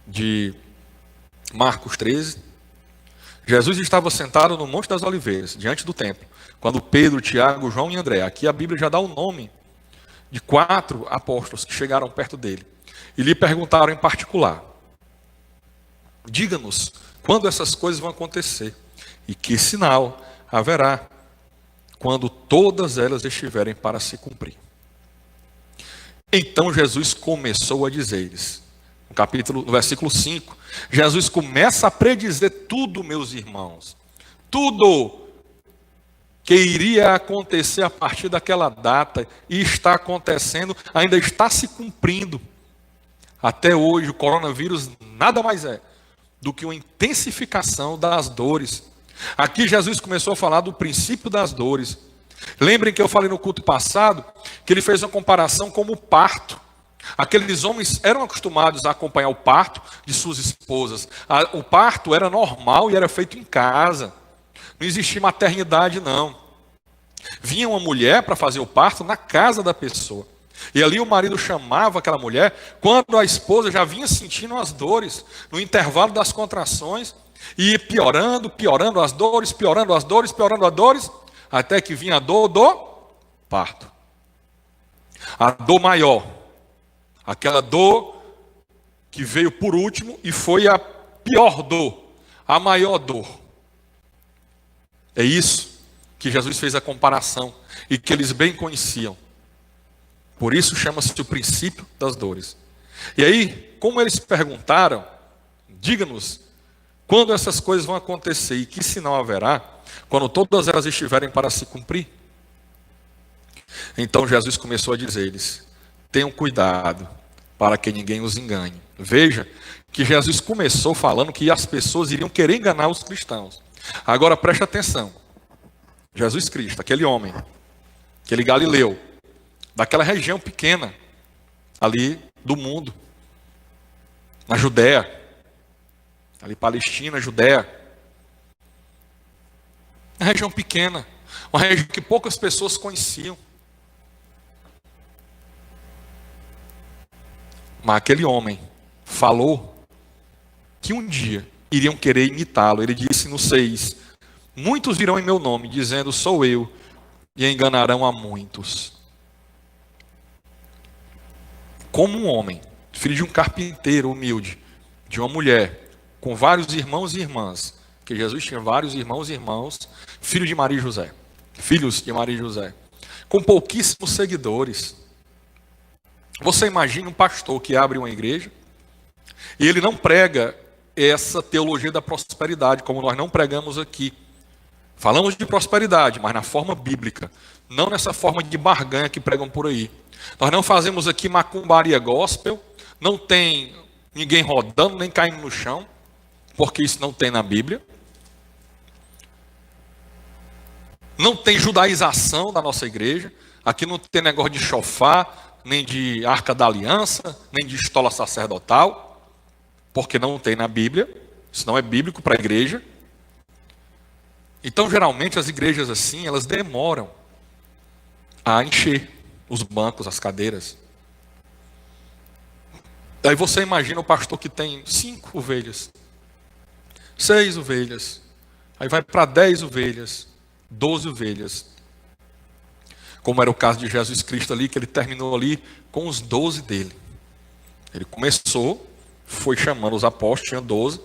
de Marcos 13. Jesus estava sentado no Monte das Oliveiras, diante do templo, quando Pedro, Tiago, João e André, aqui a Bíblia já dá o nome de 4 apóstolos que chegaram perto dele, e lhe perguntaram em particular: diga-nos quando essas coisas vão acontecer, e que sinal haverá quando todas elas estiverem para se cumprir. Então Jesus começou a dizer-lhes, no versículo 5, Jesus começa a predizer tudo, meus irmãos, tudo que iria acontecer a partir daquela data, e está acontecendo, ainda está se cumprindo. Até hoje o coronavírus nada mais é do que uma intensificação das dores. Aqui Jesus começou a falar do princípio das dores. Lembrem que eu falei no culto passado que ele fez uma comparação como o parto. Aqueles homens eram acostumados a acompanhar o parto de suas esposas. O parto era normal e era feito em casa. Não existia maternidade, não. Vinha uma mulher para fazer o parto na casa da pessoa. E ali o marido chamava aquela mulher quando a esposa já vinha sentindo as dores, no intervalo das contrações, e ia piorando as dores, piorando as dores, até que vinha a dor do parto. A dor maior, aquela dor que veio por último e foi a pior dor, a maior dor. É isso que Jesus fez a comparação e que eles bem conheciam. Por isso chama-se o princípio das dores. E aí, como eles perguntaram, diga-nos quando essas coisas vão acontecer e que sinal haverá quando todas elas estiverem para se cumprir. Então Jesus começou a dizer-lhes: tenham cuidado para que ninguém os engane. Veja que Jesus começou falando que as pessoas iriam querer enganar os cristãos. Agora preste atenção. Jesus Cristo, aquele homem, aquele Galileu, daquela região pequena, ali do mundo, na Judéia, ali Palestina, Judéia, uma região pequena, uma região que poucas pessoas conheciam. Mas aquele homem falou que um dia iriam querer imitá-lo. Ele disse no 6, muitos virão em meu nome, dizendo sou eu, e enganarão a muitos. Como um homem, filho de um carpinteiro humilde, de uma mulher, com vários irmãos e irmãs, que Jesus tinha vários irmãos e irmãos, filhos de Maria e José, com pouquíssimos seguidores. Você imagina um pastor que abre uma igreja e ele não prega essa teologia da prosperidade, como nós não pregamos aqui. Falamos de prosperidade, mas na forma bíblica, não nessa forma de barganha que pregam por aí. Nós não fazemos aqui macumbaria gospel, não tem ninguém rodando, nem caindo no chão, porque isso não tem na Bíblia. Não tem judaização da nossa igreja, aqui não tem negócio de chofar, nem de arca da aliança, nem de estola sacerdotal, porque não tem na Bíblia, isso não é bíblico para a igreja. Então, geralmente, as igrejas assim, elas demoram a encher os bancos, as cadeiras. Daí você imagina o pastor que tem 5 ovelhas, 6 ovelhas, aí vai para 10 ovelhas, 12 ovelhas. Como era o caso de Jesus Cristo ali, que ele terminou ali com os 12 dele. Ele começou, foi chamando os apóstolos, tinha 12,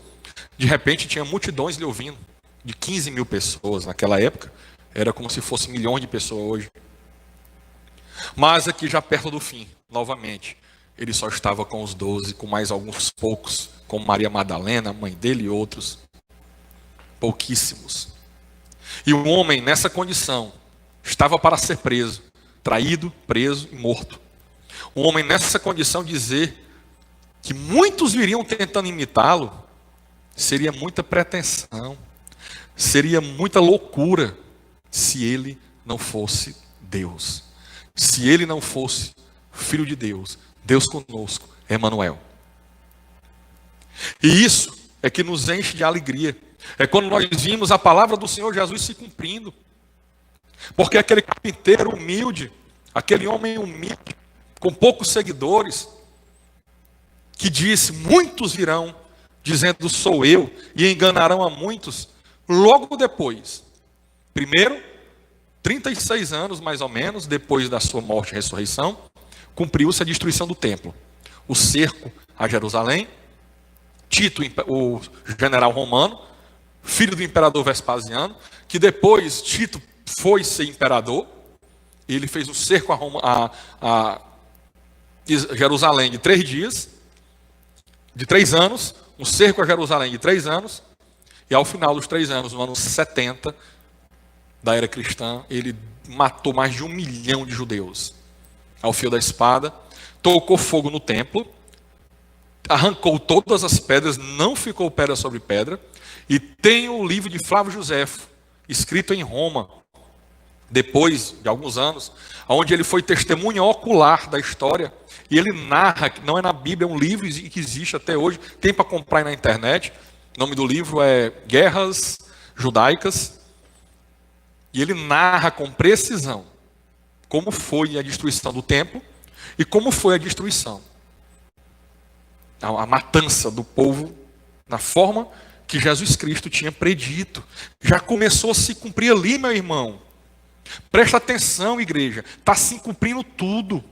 de repente tinha multidões lhe ouvindo, de 15 mil pessoas naquela época, era como se fosse milhões de pessoas hoje. Mas aqui já perto do fim, novamente, ele só estava com os 12, com mais alguns poucos, como Maria Madalena, a mãe dele e outros, pouquíssimos. E o homem nessa condição estava para ser preso, traído, preso e morto. Um homem nessa condição dizer que muitos viriam tentando imitá-lo, seria muita pretensão, seria muita loucura se ele não fosse Deus. Se ele não fosse Filho de Deus, Deus conosco, Emanuel. E isso é que nos enche de alegria. É quando nós vimos a palavra do Senhor Jesus se cumprindo. Porque aquele carpinteiro humilde, aquele homem humilde, com poucos seguidores, que disse: muitos virão, dizendo sou eu, e enganarão a muitos. Logo depois, primeiro, 36 anos mais ou menos, depois da sua morte e ressurreição, cumpriu-se a destruição do templo. O cerco a Jerusalém, Tito, o general romano, filho do imperador Vespasiano, que depois Tito foi ser imperador, ele fez o cerco a Jerusalém de 3 dias, de 3 anos, um cerco a Jerusalém de 3 anos, e ao final dos 3 anos, no ano 70 da era cristã, ele matou mais de 1 milhão de judeus ao fio da espada, tocou fogo no templo, arrancou todas as pedras, não ficou pedra sobre pedra, e tem o livro de Flávio Joséfo, escrito em Roma, depois de alguns anos, onde ele foi testemunha ocular da história, e ele narra, que não é na Bíblia, é um livro que existe até hoje, tem para comprar aí na internet, o nome do livro é Guerras Judaicas, e ele narra com precisão como foi a destruição do templo e como foi a destruição, a matança do povo na forma que Jesus Cristo tinha predito. Já começou a se cumprir ali, meu irmão. Presta atenção, igreja, está se cumprindo tudo.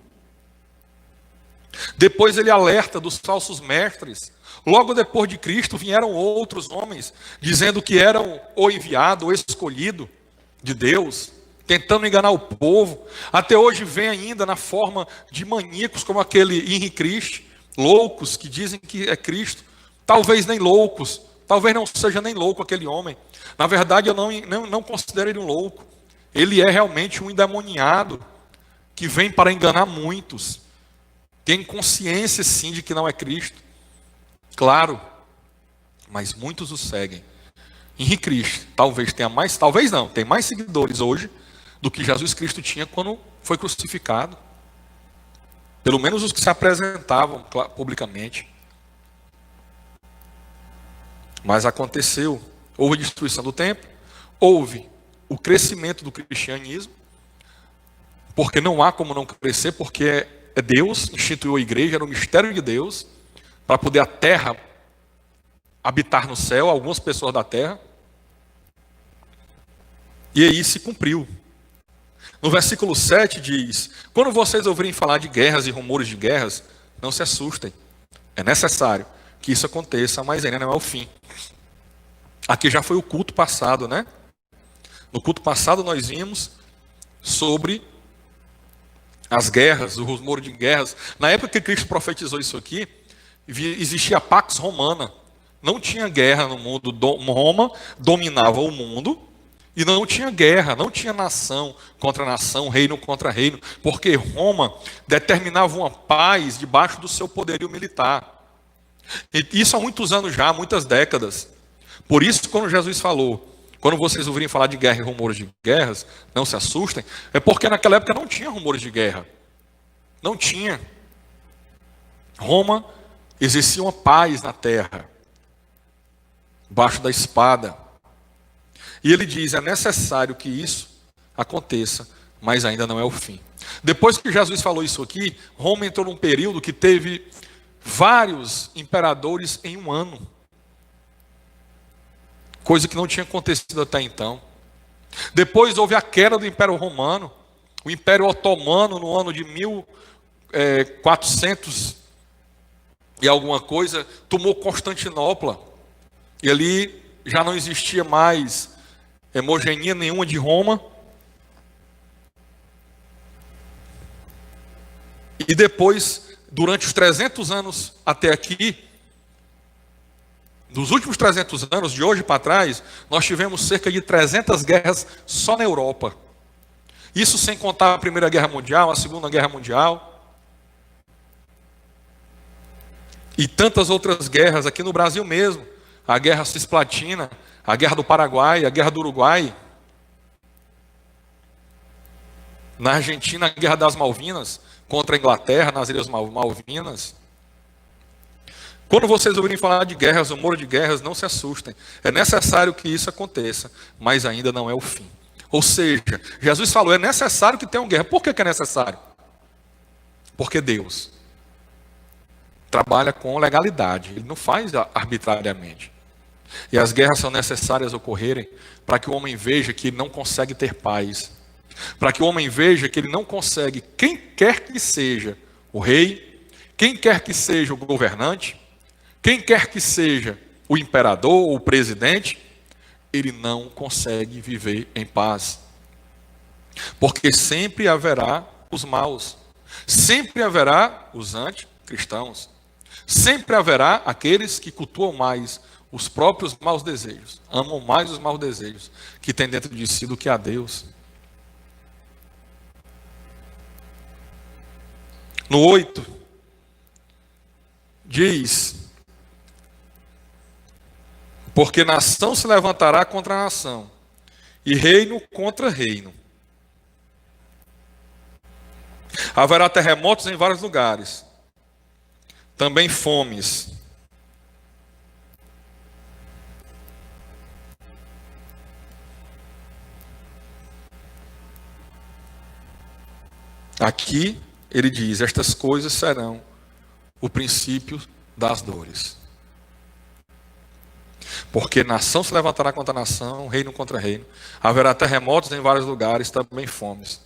Depois ele alerta dos falsos mestres. Logo depois de Cristo vieram outros homens, dizendo que eram o enviado, o escolhido de Deus, tentando enganar o povo. Até hoje vem ainda na forma de maníacos, como aquele Henri Cristo, loucos que dizem que é Cristo. Talvez nem loucos, talvez não seja nem louco aquele homem. Na verdade, eu não considero ele um louco. Ele é realmente um endemoniado que vem para enganar muitos. Tem consciência sim de que não é Cristo. Claro, mas muitos o seguem. Henri Cristo talvez tenha mais, talvez não, tem mais seguidores hoje do que Jesus Cristo tinha quando foi crucificado. Pelo menos os que se apresentavam publicamente. Mas aconteceu, houve a destruição do templo, houve o crescimento do cristianismo, porque não há como não crescer, porque Deus instituiu a igreja, era o mistério de Deus, para poder a terra habitar no céu, algumas pessoas da terra, e aí se cumpriu. No versículo 7 diz: quando vocês ouvirem falar de guerras e rumores de guerras, não se assustem, é necessário que isso aconteça, mas ainda não é o fim. Aqui já foi o culto passado, né? No culto passado nós vimos sobre as guerras, o rumor de guerras. Na época que Cristo profetizou isso aqui, existia a Pax Romana. Não tinha guerra no mundo. Roma dominava o mundo e não tinha guerra, não tinha nação contra nação, reino contra reino, porque Roma determinava uma paz debaixo do seu poderio militar. E isso há muitos anos já, muitas décadas. Por isso, quando Jesus falou: quando vocês ouvirem falar de guerra e rumores de guerras, não se assustem, é porque naquela época não tinha rumores de guerra. Não tinha. Roma exercia uma paz na terra, debaixo da espada. E ele diz: é necessário que isso aconteça, mas ainda não é o fim. Depois que Jesus falou isso aqui, Roma entrou num período que teve vários imperadores em um ano. Coisa que não tinha acontecido até então. Depois houve a queda do Império Romano. O Império Otomano, no ano de 1400 e alguma coisa, tomou Constantinopla. E ali já não existia mais hegemonia nenhuma de Roma. E depois, durante os 300 anos até aqui, nos últimos 300 anos, de hoje para trás, nós tivemos cerca de 300 guerras só na Europa. Isso sem contar a Primeira Guerra Mundial, a Segunda Guerra Mundial. E tantas outras guerras aqui no Brasil mesmo. A Guerra Cisplatina, a Guerra do Paraguai, a Guerra do Uruguai. Na Argentina, a Guerra das Malvinas, contra a Inglaterra, nas Ilhas Malvinas. Quando vocês ouvirem falar de guerras, rumor de guerras, não se assustem. É necessário que isso aconteça, mas ainda não é o fim. Ou seja, Jesus falou: é necessário que tenha uma guerra. Por que é necessário? Porque Deus trabalha com legalidade, ele não faz arbitrariamente. E as guerras são necessárias ocorrerem para que o homem veja que ele não consegue ter paz, para que o homem veja que ele não consegue, quem quer que seja o rei, quem quer que seja o governante, quem quer que seja o imperador ou o presidente, ele não consegue viver em paz. Porque sempre haverá os maus, sempre haverá os anticristãos, sempre haverá aqueles que cultuam mais os próprios maus desejos, amam mais os maus desejos que tem dentro de si do que a Deus. No 8, diz: porque nação se levantará contra nação, e reino contra reino. Haverá terremotos em vários lugares, também fomes. Aqui ele diz: estas coisas serão o princípio das dores. Porque nação se levantará contra nação, reino contra reino. Haverá terremotos em vários lugares, também fomes.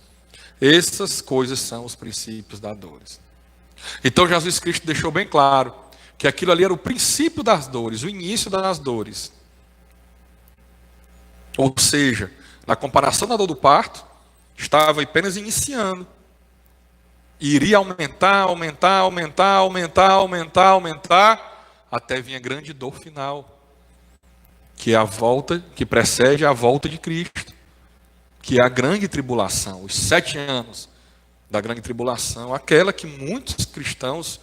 Essas coisas são os princípios das dores. Então Jesus Cristo deixou bem claro que aquilo ali era o princípio das dores, o início das dores. Ou seja, na comparação da dor do parto, estava apenas iniciando. E iria aumentar, até vir a grande dor final. Que é a volta, que precede a volta de Cristo. Que é a grande tribulação, os 7 anos da grande tribulação. Aquela que muitos cristãos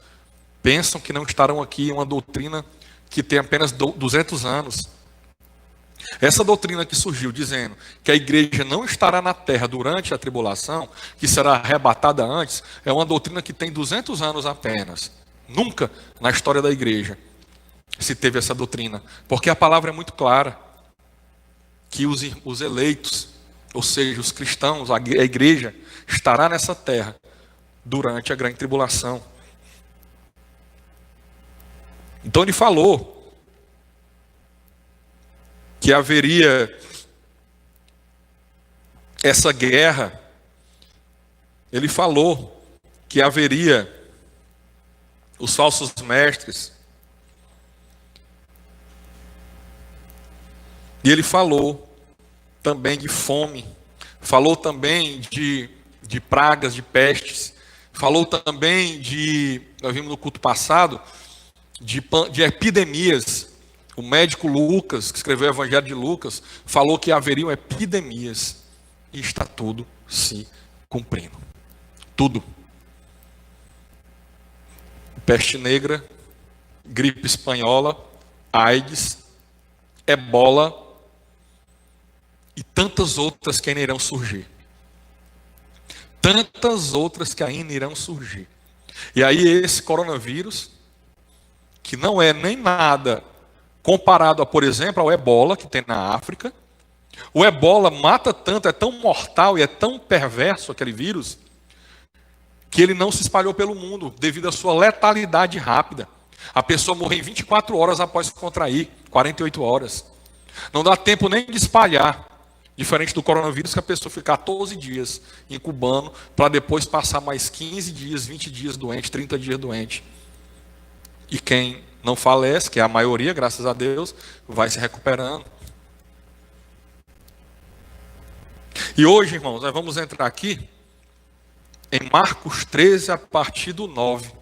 pensam que não estarão aqui, uma doutrina que tem apenas 200 anos. Essa doutrina que surgiu dizendo que a igreja não estará na terra durante a tribulação, que será arrebatada antes, é uma doutrina que tem 200 anos apenas. Nunca na história da igreja se teve essa doutrina, porque a palavra é muito clara, que os eleitos, ou seja, os cristãos, a igreja, estará nessa terra durante a grande tribulação. Então ele falou que haveria essa guerra, ele falou que haveria os falsos mestres, e ele falou também de fome, falou também de pragas, de pestes, falou também nós vimos no culto passado, de epidemias. O médico Lucas, que escreveu o Evangelho de Lucas, falou que haveriam epidemias, e está tudo se cumprindo. Tudo. Peste negra, gripe espanhola, AIDS, ebola, e tantas outras que ainda irão surgir. Tantas outras que ainda irão surgir. E aí esse coronavírus, que não é nem nada comparado a, por exemplo, ao ebola que tem na África. O ebola mata tanto, é tão mortal e é tão perverso aquele vírus, que ele não se espalhou pelo mundo devido à sua letalidade rápida. A pessoa morre em 24 horas após contrair, 48 horas. Não dá tempo nem de espalhar. Diferente do coronavírus, que a pessoa fica 14 dias incubando, para depois passar mais 15 dias, 20 dias doente, 30 dias doente. E quem não falece, que é a maioria, graças a Deus, vai se recuperando. E hoje, irmãos, nós vamos entrar aqui em Marcos 13, a partir do 9.